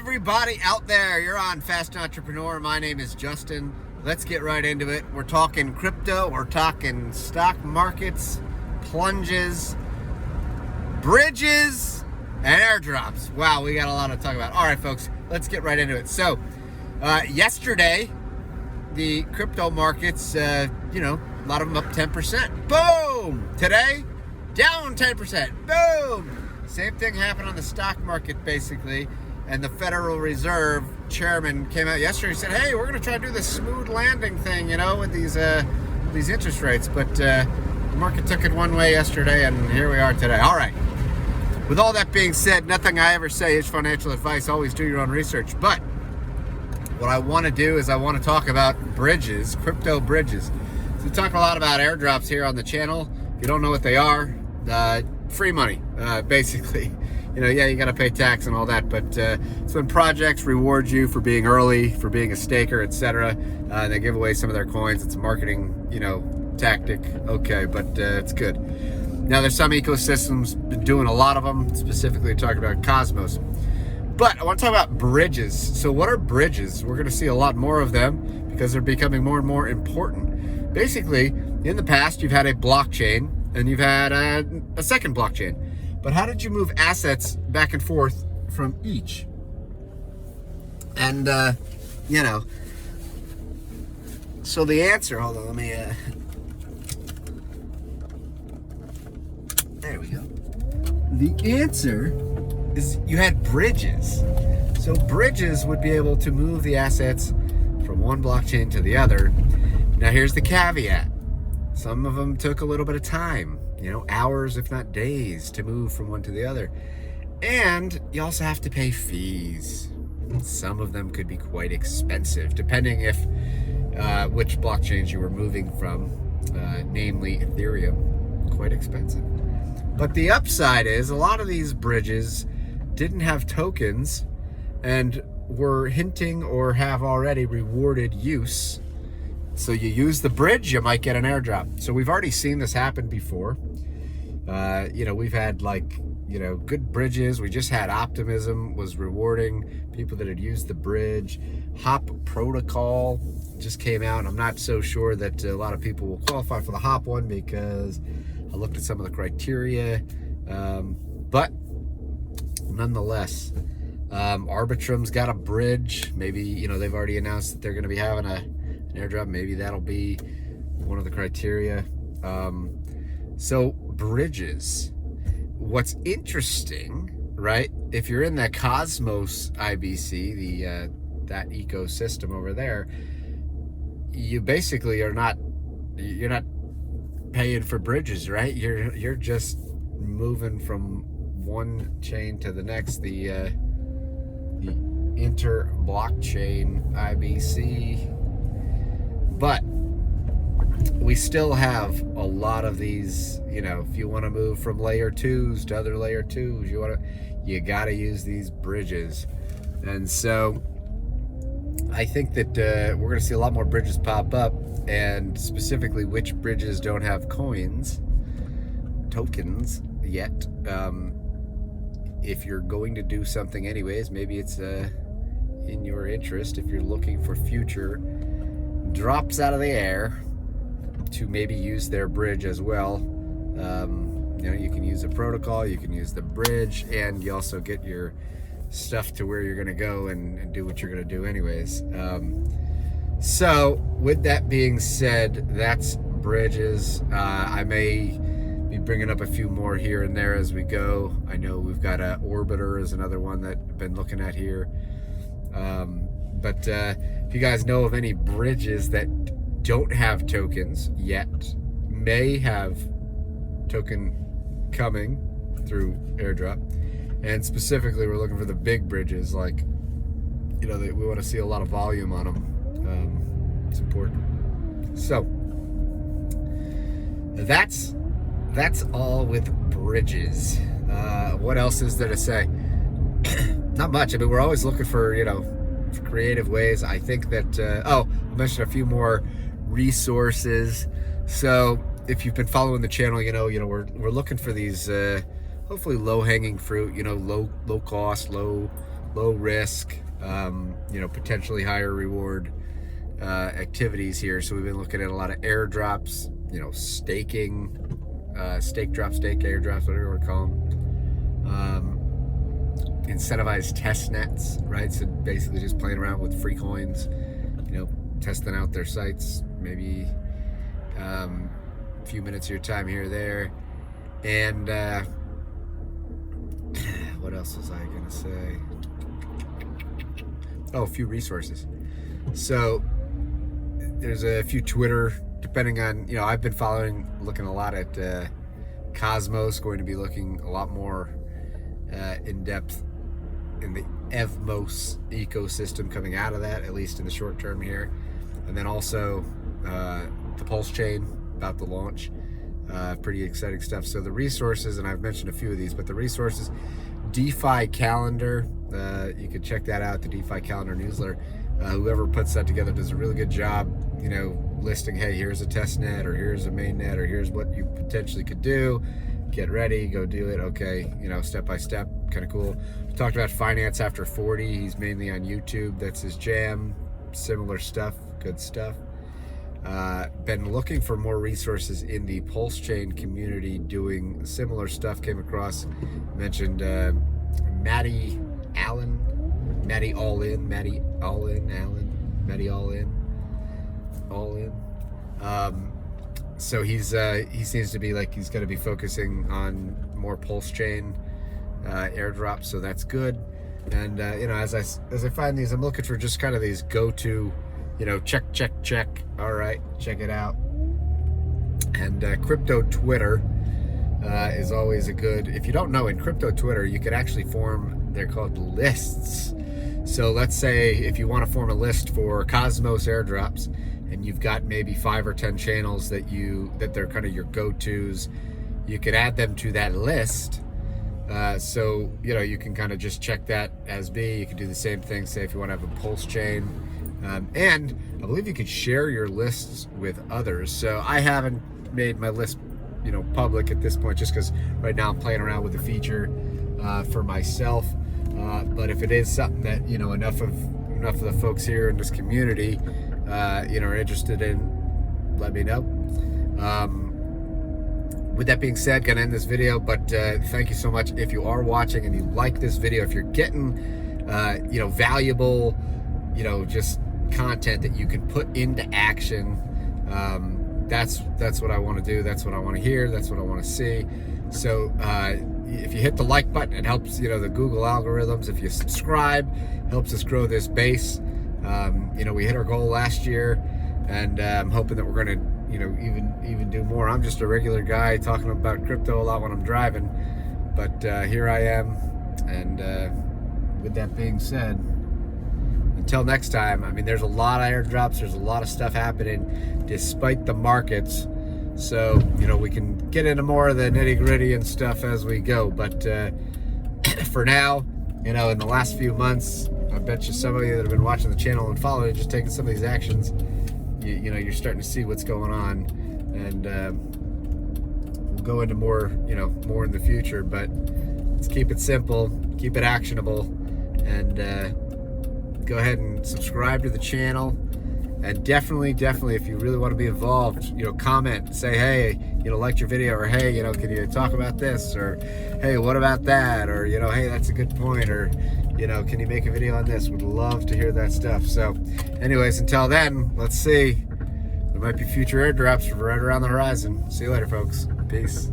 everybody out there. You're on Fast Entrepreneur. My name is Justin. Let's get right into it. We're talking crypto. We're talking stock markets, plunges, bridges, and airdrops. Wow, we got a lot to talk about. All right, folks, let's get right into it. So, yesterday, the crypto markets, a lot of them up 10%. Boom! Today, down 10%. Boom! Same thing happened on the stock market, basically. And the Federal Reserve chairman came out yesterday and said, hey, we're going to try to do this smooth landing thing, with these interest rates. But the market took it one way yesterday, and here we are today. All right. With all that being said, nothing I ever say is financial advice. Always do your own research. But what I want to do is I want to talk about bridges, crypto bridges. So we talk a lot about airdrops here on the channel. If you don't know what they are, free money, basically. You got to pay tax and all that, but it's when projects reward you for being early, for being a staker, etc. They give away some of their coins. It's a marketing, tactic. Okay, but it's good. Now, there's some ecosystems doing a lot of them, specifically talking about Cosmos. But I want to talk about bridges. So what are bridges? We're going to see a lot more of them because they're becoming more and more important. Basically, in the past, you've had a blockchain and you've had a second blockchain. But how did you move assets back and forth from each? And, so the answer, hold on, let me, there we go. The answer is you had bridges. So bridges would be able to move the assets from one blockchain to the other. Now here's the caveat. Some of them took a little bit of time. Hours, if not days, to move from one to the other. And you also have to pay fees. Some of them could be quite expensive, depending if which blockchains you were moving from, namely Ethereum, quite expensive. But the upside is a lot of these bridges didn't have tokens and were hinting or have already rewarded use. So you use the bridge, you might get an airdrop. So we've already seen this happen before. We've had good bridges. We just had Optimism was rewarding people that had used the bridge. Hop Protocol just came out. I'm not so sure that a lot of people will qualify for the Hop one because I looked at some of the criteria. But nonetheless, Arbitrum's got a bridge. Maybe, they've already announced that they're going to be having an airdrop. Maybe that'll be one of the criteria. So bridges. What's interesting, right? If you're in that Cosmos IBC, that ecosystem over there, you basically you're not paying for bridges, right? You're just moving from one chain to the next. The inter blockchain IBC. But we still have a lot of these, if you want to move from layer 2s to other layer 2s, you got to use these bridges. And so I think that we're going to see a lot more bridges pop up, and specifically which bridges don't have tokens yet. If you're going to do something anyways, maybe it's in your interest, if you're looking for future drops out of the air, to maybe use their bridge as well. You can use a protocol, you can use the bridge, and you also get your stuff to where you're going to go and do what you're going to do anyways. So with that being said, that's bridges. I may be bringing up a few more here and there as we go. I know we've got Orbiter is another one that I've been looking at here. But if you guys know of any bridges that don't have tokens yet, may have token coming through airdrop, and specifically we're looking for the big bridges, we want to see a lot of volume on them. It's important. So that's all with bridges. What else is there to say? Not much. I mean, we're always looking for for creative ways. I think that I'll mention a few more resources. So if you've been following the channel, we're looking for these hopefully low-hanging fruit, low cost, low low risk, potentially higher reward activities here. So we've been looking at a lot of airdrops, staking, stake airdrops, whatever you want to call them. Incentivized test nets, right? So basically just playing around with free coins, testing out their sites, maybe a few minutes of your time here or there. And what else was I gonna say? Oh, a few resources. So there's a few Twitter, depending on, I've been looking a lot at Cosmos, going to be looking a lot more in depth in the EVMOS ecosystem coming out of that, at least in the short term here. And then also the PULSECHAIN about to launch. Pretty exciting stuff. So the resources, and I've mentioned a few of these, but the resources, DeFi calendar, you can check that out, the DeFi calendar newsletter. Whoever puts that together does a really good job, listing, hey, here's a test net, or here's a main net, or here's what you potentially could do. Get ready, go do it. Okay, step by step, kind of cool. We talked about finance after 40. He's mainly on YouTube. That's his jam. Similar stuff, good stuff. Been looking for more resources in the PulseChain community doing similar stuff. Came across, mentioned Maddie All In. So he seems to be like he's going to be focusing on more PulseChain airdrops, so that's good. And as I find these, I'm looking for just kind of these go-to, check. All right, check it out. And crypto Twitter is always a good. If you don't know, in crypto Twitter, you could actually form. They're called lists. So let's say if you want to form a list for Cosmos airdrops, and you've got maybe 5 or 10 channels that they're kind of your go-tos, you could add them to that list. So you can kind of just check that as B. You can do the same thing, say if you want to have a PulseChain, and I believe you could share your lists with others. So I haven't made my list public at this point, just because right now I'm playing around with the feature for myself. But if it is something that enough of the folks here in this community are interested in, let me know. With that being said, gonna end this video, but thank you so much if you are watching and you like this video. If you're getting valuable just content that you can put into action, that's what I want to do. That's what I want to hear. That's what I want to see. So if you hit the like button, it helps the Google algorithms. If you subscribe, helps us grow this base. We hit our goal last year, and I'm hoping that we're going to even do more. I'm just a regular guy talking about crypto a lot when I'm driving, but here I am. And with that being said, until next time, there's a lot of airdrops, there's a lot of stuff happening despite the markets. So, we can get into more of the nitty-gritty and stuff as we go. But for now, in the last few months, I bet you some of you that have been watching the channel and following, just taking some of these actions, you're starting to see what's going on. And we'll go into more, more in the future. But let's keep it simple, keep it actionable, and go ahead and subscribe to the channel. And definitely, if you really want to be involved, comment, say, hey, liked your video, or hey, can you talk about this, or hey, what about that, or hey, that's a good point, or can you make a video on this? Would love to hear that stuff. So anyways, until then, let's see. There might be future airdrops right around the horizon. See you later, folks. Peace.